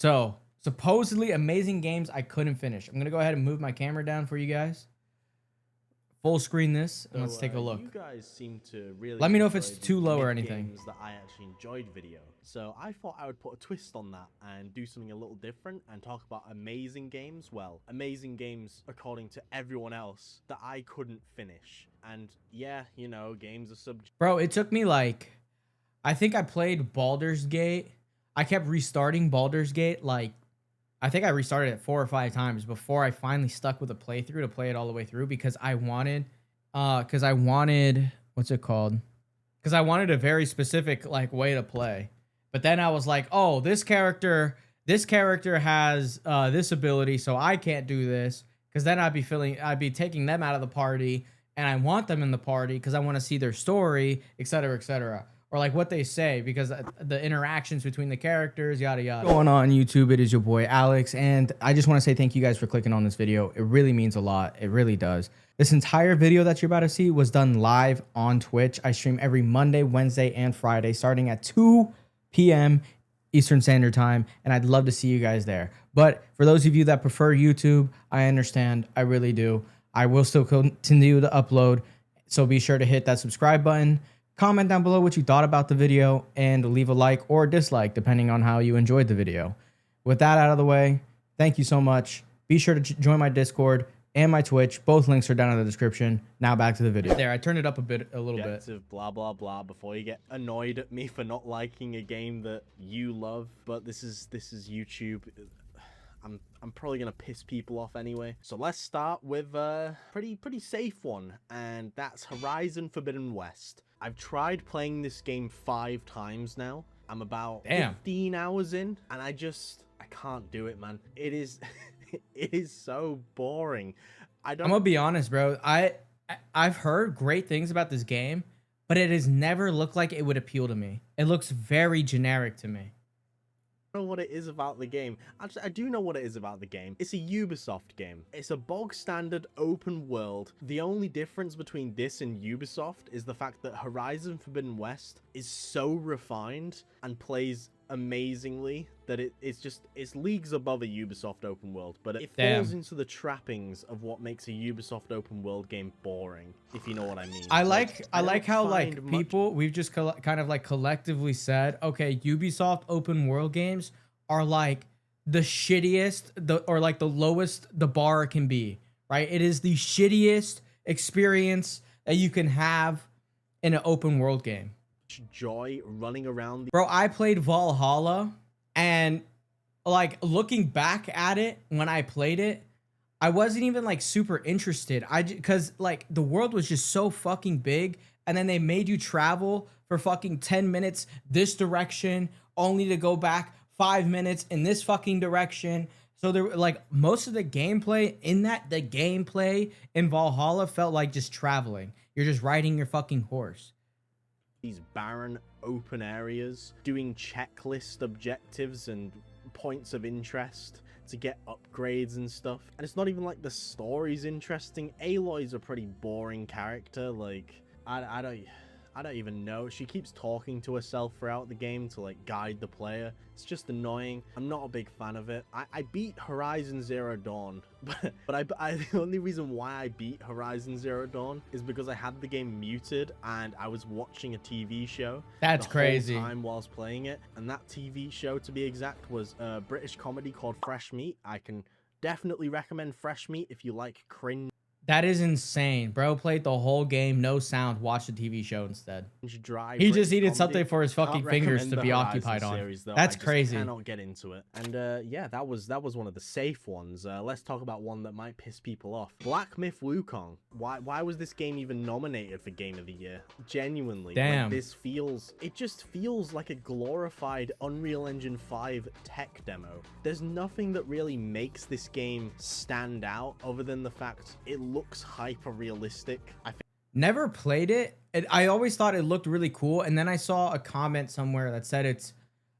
So, supposedly amazing games I couldn't finish. I'm going to go ahead and move my camera down for you guys. Full screen this, and let's take a look. You guys seem to really Let me know if enjoy it's the too low or mid anything. games that I actually enjoyed video. So I thought I would put a twist on that and do something a little different and talk about amazing games. Well, amazing games according to everyone else that I couldn't finish. And yeah, you know, games are subject. Bro, it took me like, I think I played Baldur's Gate. I kept restarting Baldur's Gate. Like, I think I restarted it 4 or 5 times before I finally stuck with a playthrough to play it all the way through because I wanted, what's it called? Because I wanted a very specific like way to play. But then I was like, oh, this character has this ability, so I can't do this. Because then I'd be taking them out of the party, and I want them in the party because I want to see their story, etc., etc. Or like what they say, because the interactions between the characters, yada yada. What's going on YouTube? It is your boy Alex, and I just want to say thank you guys for clicking on this video. It really means a lot. It really does. This entire video that you're about to see was done live on Twitch. I stream every Monday, Wednesday, and Friday, starting at 2 p.m. Eastern Standard Time, and I'd love to see you guys there. But for those of you that prefer YouTube, I understand. I really do. I will still continue to upload, so be sure to hit that subscribe button. Comment down below what you thought about the video and leave a like or dislike depending on how you enjoyed the video. With that out of the way, thank you so much. Be sure to join my Discord and my Twitch. Both links are down in the description. Now back to the video. There, I turned it up a little bit. Blah blah blah. Before you get annoyed at me for not liking a game that you love, but this is YouTube. I'm probably gonna piss people off anyway. So let's start with a pretty safe one, and that's Horizon Forbidden West. I've tried playing this game 5 times now. I'm about 15 hours in, and I can't do it, man. It is it is so boring. I'm gonna be honest, bro. I've heard great things about this game, but it has never looked like it would appeal to me. It looks very generic to me. Know what it is about the game. Actually, I do know what it is about the game. It's a Ubisoft game. It's a bog standard open world. The only difference between this and Ubisoft is the fact that Horizon Forbidden West is so refined and plays amazingly that it's leagues above a Ubisoft open world, but it falls into the trappings of what makes a Ubisoft open world game boring, if you know what I mean. I like how like people, we've just kind of like collectively said, okay, Ubisoft open world games are like the shittiest, or like the lowest the bar can be, right? It is the shittiest experience that you can have in an open world game. Joy running around. Bro, I played Valhalla, and like looking back at it when I played it, I wasn't even like super interested. Because like the world was just so fucking big, and then they made you travel for fucking 10 minutes this direction only to go back 5 minutes in this fucking direction. So there were like most of the gameplay in Valhalla felt like just traveling. You're just riding your fucking horse. These barren open areas, doing checklist objectives and points of interest to get upgrades and stuff. And it's not even like the story's interesting. Aloy's a pretty boring character. Like I don't even know. She keeps talking to herself throughout the game to like guide the player. It's just annoying. I'm not a big fan of it. I beat Horizon Zero Dawn, but the only reason why I beat Horizon Zero Dawn is because I had the game muted and I was watching a TV show. That's crazy. Whole time whilst playing it, and that TV show, to be exact, was a British comedy called Fresh Meat. I can definitely recommend Fresh Meat if you like cringe. That is insane. Bro played the whole game, no sound, watched the TV show instead. He just needed something for his fucking fingers to be occupied on. Series, that's crazy. I cannot get into it. And yeah, that was one of the safe ones. Let's talk about one that might piss people off. Black Myth Wukong. Why was this game even nominated for Game of the Year? Genuinely. Damn. Like, it just feels like a glorified Unreal Engine 5 tech demo. There's nothing that really makes this game stand out other than the fact it looks hyper realistic. Never played it. I always thought it looked really cool, and then I saw a comment somewhere that said it's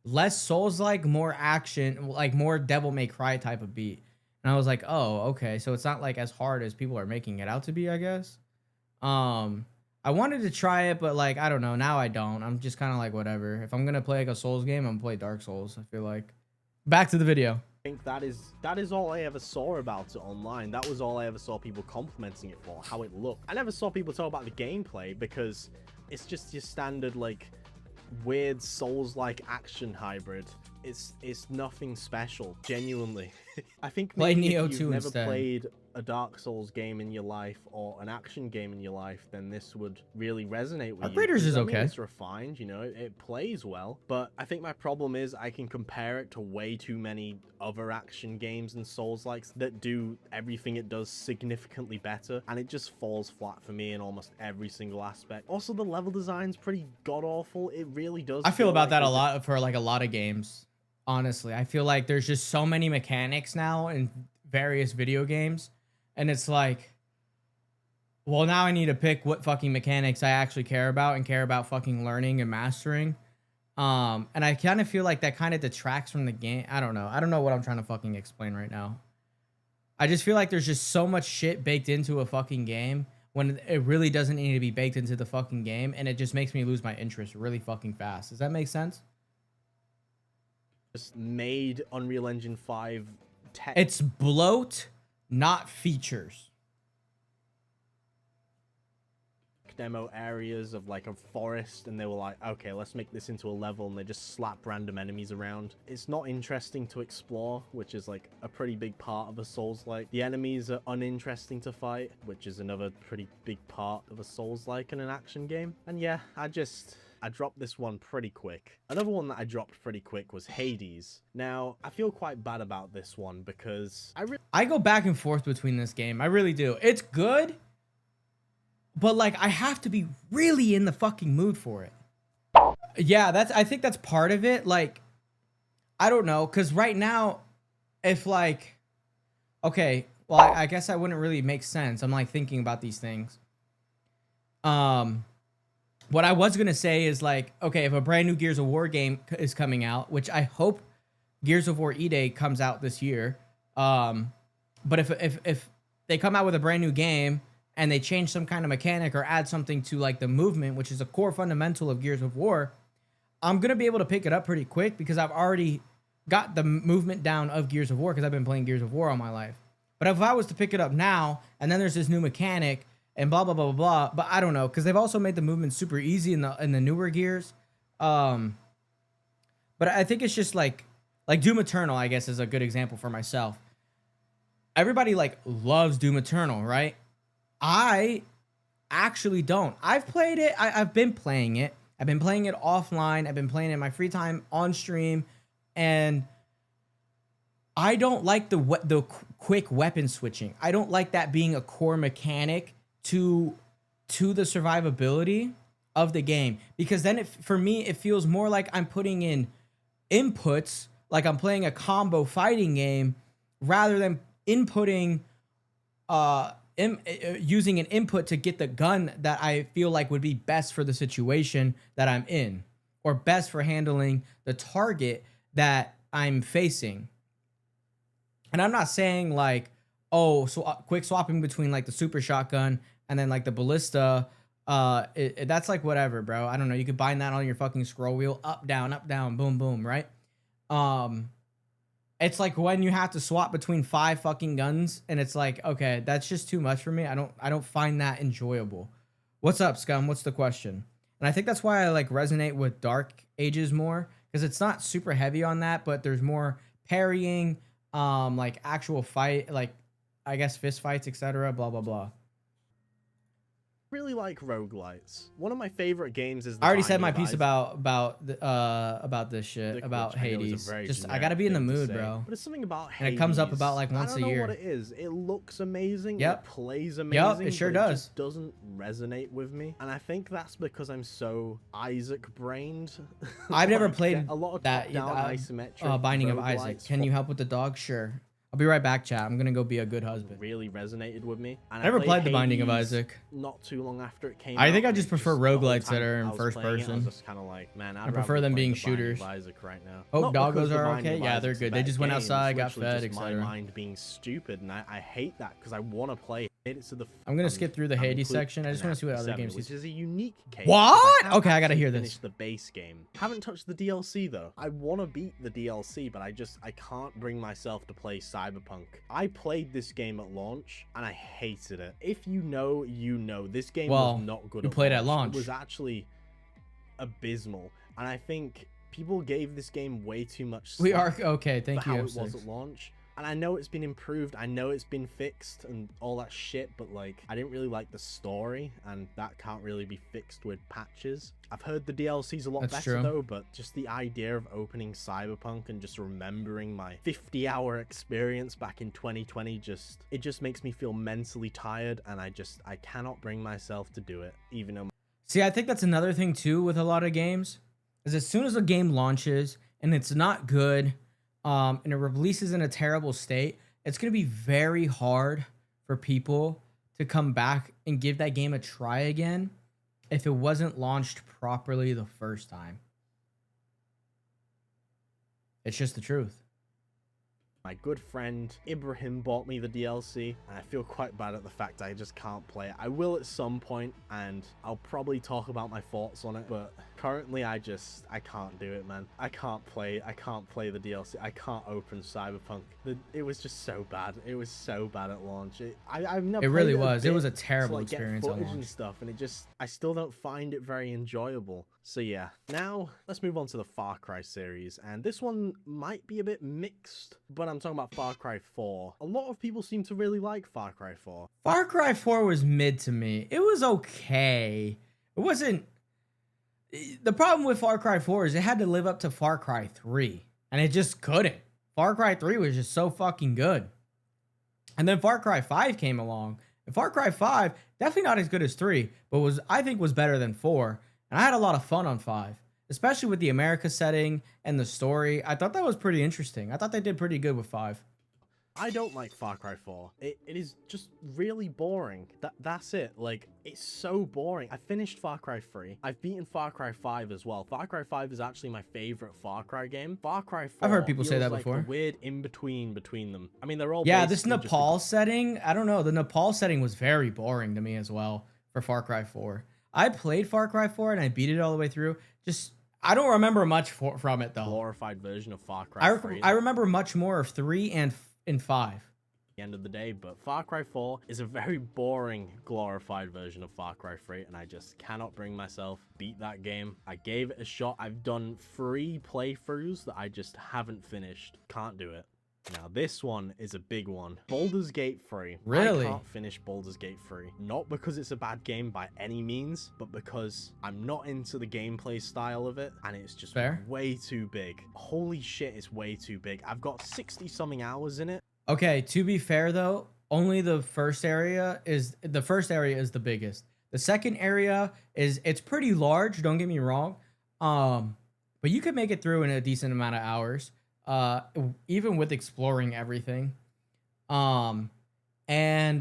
less Souls-like, more action, like more Devil May Cry type of beat. And I was like, oh, okay, so it's not like as hard as people are making it out to be, I guess. I wanted to try it, but like I don't know. Now I don't. I'm just kind of like whatever. If I'm gonna play like a Souls game, I'm gonna play Dark Souls, I feel like. Back to the video. think that is all I ever saw about it online. That was all I ever saw people complimenting it for, how it looked. I never saw people talk about the gameplay because it's just your standard like weird Souls-like action hybrid. It's nothing special, genuinely. I think maybe Neo if you've 2 never instead. played a Dark Souls game in your life or an action game in your life, then this would really resonate with you. Upgraders is I mean, okay. it's refined, you know, it plays well, but I think my problem is I can compare it to way too many other action games and Souls-likes that do everything it does significantly better, and it just falls flat for me in almost every single aspect. Also, the level design's pretty god-awful. It really does. I feel about like that a lot for like a lot of games. Honestly, I feel like there's just so many mechanics now in various video games, and it's like, well, now I need to pick what fucking mechanics I actually care about and care about fucking learning and mastering. And I kind of feel like that kind of detracts from the game. I don't know what I'm trying to fucking explain right now. I just feel like there's just so much shit baked into a fucking game when it really doesn't need to be baked into the fucking game, and it just makes me lose my interest really fucking fast. Does that make sense? Just made Unreal Engine 5 tech. It's bloat, not features. Demo areas of like a forest, and they were like, okay, let's make this into a level, and they just slap random enemies around. It's not interesting to explore, which is like a pretty big part of a Souls-like. The enemies are uninteresting to fight, which is another pretty big part of a Souls-like in an action game. And yeah, I dropped this one pretty quick. Another one that I dropped pretty quick was Hades. Now, I feel quite bad about this one because I go back and forth between this game. I really do. It's good, but like I have to be really in the fucking mood for it. Yeah, I think that's part of it. Like, I don't know, because right now, if like, okay, well, I guess that wouldn't really make sense. I'm like thinking about these things. What I was gonna say is like, okay, if a brand new Gears of War game is coming out, which I hope Gears of War E-Day comes out this year, but if they come out with a brand new game and they change some kind of mechanic or add something to like the movement, which is a core fundamental of Gears of War, I'm gonna be able to pick it up pretty quick because I've already got the movement down of Gears of War because I've been playing Gears of War all my life. But if I was to pick it up now and then there's this new mechanic and blah blah blah blah blah, but I don't know, because they've also made the movement super easy in the newer Gears. But I think it's just like Doom Eternal, I guess, is a good example for myself. Everybody like loves Doom Eternal, right? I actually don't. I've played it. I've been playing it. I've been playing it offline. I've been playing it in my free time on stream, and I don't like the quick weapon switching. I don't like that being a core mechanic to the survivability of the game, because then for me it feels more like I'm putting in inputs, like I'm playing a combo fighting game rather than inputting using an input to get the gun that I feel like would be best for the situation that I'm in, or best for handling the target that I'm facing. And I'm not saying like, oh, so quick swapping between like the super shotgun and then like the ballista, that's like whatever, bro. I don't know. You could bind that on your fucking scroll wheel, up, down, boom, boom, right? It's like when you have to swap between 5 fucking guns, and it's like, okay, that's just too much for me. I don't find that enjoyable. What's up, Scum? What's the question? And I think that's why I like resonate with Dark Ages more, because it's not super heavy on that, but there's more parrying, like actual fight, like I guess fist fights, etc. Blah blah blah. Really like roguelites. One of my favorite games is I already said my piece about this shit, about Hades. Just I gotta be in the mood, bro. But it's something about Hades. And it comes up about like once a year. I don't know what it is. It looks amazing. Yep. It plays amazing. Yep, it sure but does. It just doesn't resonate with me. And I think that's because I'm so Isaac-brained. I've never Like, played a lot of that top-down isometric Binding of roguelites Isaac. Can you help with the dog? Sure. I'll be right back, chat. I'm gonna go be a good husband. really resonated with me. And I never played the Hades Binding of Isaac. Not too long after it came out. I think I and just it prefer the whole roguelites that time are in I was first playing it, I person. was just kind of like, man, I prefer them being shooters. Isaac right now. Oh, Not because doggos the are Binding okay. of Yeah, they're Isaac's a good. They better just went game, outside, it's got literally fed, just my etc. mind being stupid, and I hate that because I want to play made it to the I'm gonna skip through the I'm Hades including section. I just want to see what other 7, games which he's. is a unique case. What? Because Okay, I gotta actually hear this. finished the base game. Haven't touched the DLC though. I want to beat the DLC, but I can't bring myself to play Cyberpunk. I played this game at launch and I hated it. If you know, you know. This game was not good. You played at launch. It was actually abysmal, and I think people gave this game way too much slack. We are okay. Thank for you. how it was at launch. And I know it's been improved, I know it's been fixed and all that shit, but like, I didn't really like the story, and that can't really be fixed with patches. I've heard the DLC's a lot better though, but just the idea of opening Cyberpunk and just remembering my 50-hour experience back in 2020, it just makes me feel mentally tired, and I cannot bring myself to do it, even though... See, I think that's another thing too with a lot of games, is as soon as a game launches and it's not good, and it releases in a terrible state, it's going to be very hard for people to come back and give that game a try again if it wasn't launched properly the first time. It's just the truth. My good friend Ibrahim bought me the DLC, and I feel quite bad at the fact I just can't play it. I will at some point, and I'll probably talk about my thoughts on it, but currently I can't do it, man. I can't play the DLC. I can't open Cyberpunk. It was just so bad. It was so bad at launch. I've never. It really played was. It was a to, terrible like, experience get at footage launch and stuff, and I still don't find it very enjoyable. So yeah, now let's move on to the Far Cry series, and this one might be a bit mixed, but I'm talking about Far Cry 4. A lot of people seem to really like Far Cry 4. Far Cry 4 was mid to me. It was okay. It wasn't... The problem with Far Cry 4 is it had to live up to Far Cry 3, and it just couldn't. Far Cry 3 was just so fucking good. And then Far Cry 5 came along, and Far Cry 5, definitely not as good as 3, but I think was better than 4, and I had a lot of fun on 5. Especially with the America setting and the story. I thought that was pretty interesting. I thought they did pretty good with 5. I don't like Far Cry 4. It is just really boring. That's it. Like, it's so boring. I finished Far Cry 3. I've beaten Far Cry 5 as well. Far Cry 5 is actually my favorite Far Cry game. Far Cry 4, I've heard people say that like before. The weird in-between between them. I mean, they're all... Yeah, this Nepal setting, I don't know. The Nepal setting was very boring to me as well for Far Cry 4. I played Far Cry 4 and I beat it all the way through. I don't remember much from it though. Glorified version of Far Cry 3. I remember much more of 3 and 5. The end of the day, but Far Cry 4 is a very boring glorified version of Far Cry 3, and I just cannot bring myself beat that game. I gave it a shot. I've done 3 playthroughs that I just haven't finished. Can't do it. Now this one is a big one. Baldur's Gate 3. Really? I can't finish Baldur's Gate 3. Not because it's a bad game by any means, but because I'm not into the gameplay style of it, and it's just way too big. Holy shit, it's way too big. I've got 60-something hours in it. Okay, to be fair though, only the first area is the biggest. The second area it's pretty large, don't get me wrong. But you could make it through in a decent amount of hours. Even with exploring everything. And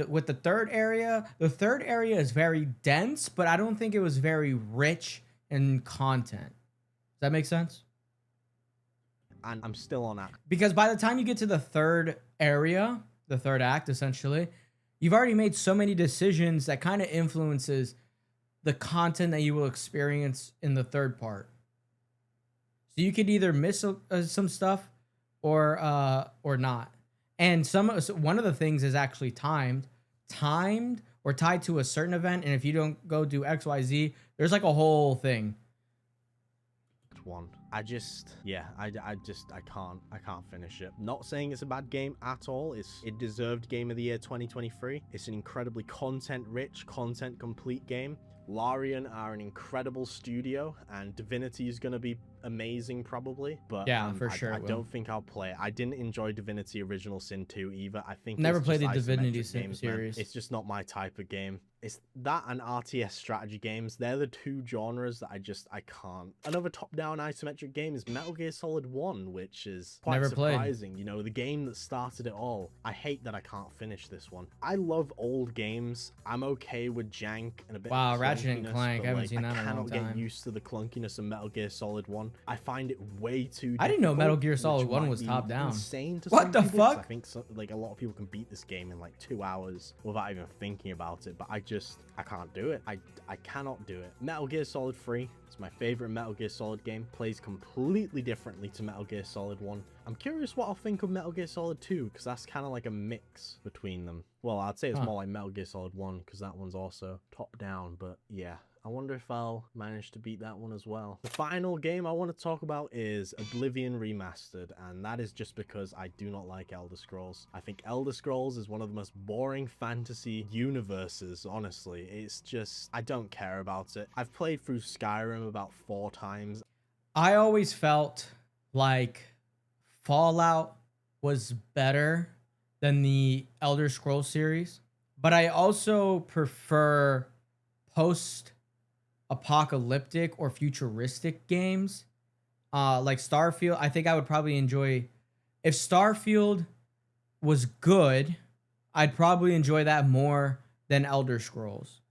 with the third area is very dense, but I don't think it was very rich in content. Does that make sense? And I'm still on that. Because by the time you get to the third area, the third act, essentially, you've already made so many decisions that kind of influences the content that you will experience in the third part. So you could either miss some stuff or not. And one of the things is actually timed or tied to a certain event. And if you don't go do XYZ, there's like a whole thing. I can't finish it. Not saying it's a bad game at all. It deserved Game of the Year 2023. It's an incredibly content-rich, content-complete game. Larian are an incredible studio, and Divinity is going to be amazing probably, but yeah, for sure I don't think I'll play it. I didn't enjoy Divinity Original Sin 2 either. I think never played the Divinity series. Man. It's just not my type of game. It's that and RTS strategy games. They're the 2 genres that I can't. Another top-down isometric game is Metal Gear Solid 1, which is quite surprising. You know, the game that started it all. I hate that I can't finish this one. I love old games. I'm okay with jank and a bit of Ratchet and Clank. I haven't seen that in a long time. I cannot get used to the clunkiness of Metal Gear Solid 1. 1. I find it way too I didn't know Metal Gear difficult, Solid which 1 might was be top down. insane to What some the people, 'cause fuck? I think like a lot of people can beat this game in like 2 hours without even thinking about it, but I can't do it. I cannot do it. Metal Gear Solid 3 is my favorite Metal Gear Solid game. Plays completely differently to Metal Gear Solid 1. I'm curious what I'll think of Metal Gear Solid 2, because that's kind of like a mix between them. Well, I'd say it's more like Metal Gear Solid 1, because that one's also top down, but yeah. I wonder if I'll manage to beat that one as well. The final game I want to talk about is Oblivion Remastered, and that is just because I do not like Elder Scrolls. I think Elder Scrolls is one of the most boring fantasy universes, honestly. It's just, I don't care about it. I've played through Skyrim about 4 times. I always felt like Fallout was better than the Elder Scrolls series, but I also prefer post-apocalyptic or futuristic games. Like Starfield, I think I would probably enjoy if Starfield was good, I'd probably enjoy that more than Elder Scrolls.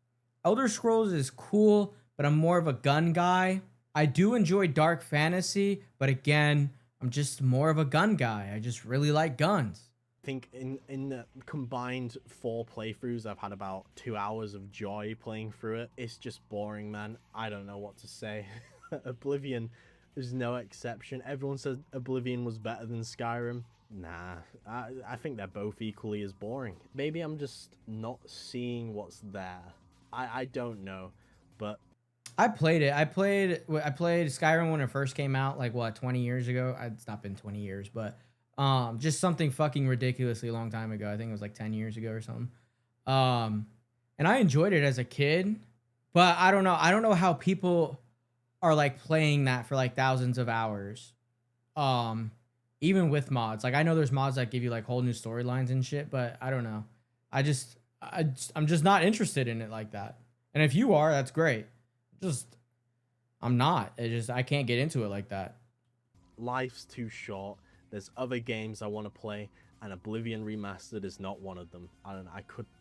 Elder Scrolls is cool, but I'm more of a gun guy. I do enjoy dark fantasy, but again, I'm just more of a gun guy. I just really like guns. I think in the combined 4 playthroughs, I've had about 2 hours of joy playing through it. It's just boring, man. I don't know what to say. Oblivion is no exception. Everyone says Oblivion was better than Skyrim. Nah, I think they're both equally as boring. Maybe I'm just not seeing what's there. I don't know, but I played it. I played Skyrim when it first came out, like what, 20 years ago? It's not been 20 years, but just something fucking ridiculously long time ago. I think it was like 10 years ago or something. And I enjoyed it as a kid, but I don't know. I don't know how people are like playing that for like thousands of hours. Even with mods. Like I know there's mods that give you like whole new storylines and shit, but I don't know. I'm just not interested in it like that. And if you are, that's great. I'm not. I can't get into it like that. Life's too short. There's other games I want to play, and Oblivion Remastered is not one of them. I don't know.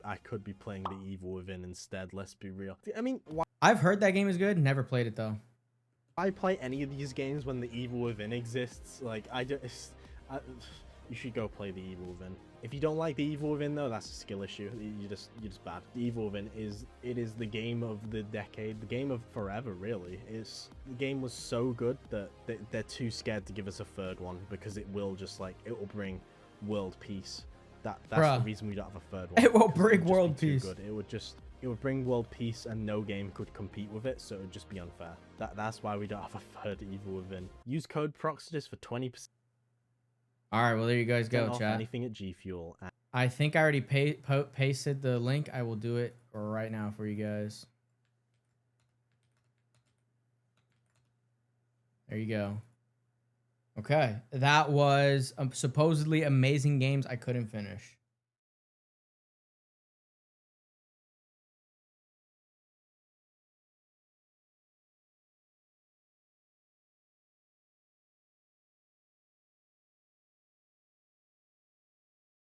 I could be playing The Evil Within instead. Let's be real. I mean, why I've heard that game is good. Never played it though. play any of these games when The Evil Within exists? Like you should go play The Evil Within. If you don't like The Evil Within, though, that's a skill issue. You're just bad. The Evil Within is the game of the decade, the game of forever, really. The game was so good that they're too scared to give us a third one, because it will bring world peace. That's the reason we don't have a third one. It will bring world peace. Good. It would bring world peace, and no game could compete with it, so it would just be unfair. That's why we don't have a third Evil Within. Use code Proxidus for 20%. All right, well there you guys go, chat. Anything at G Fuel. I think I already pasted the link. I will do it right now for you guys. There you go. Okay, that was supposedly amazing games I couldn't finish.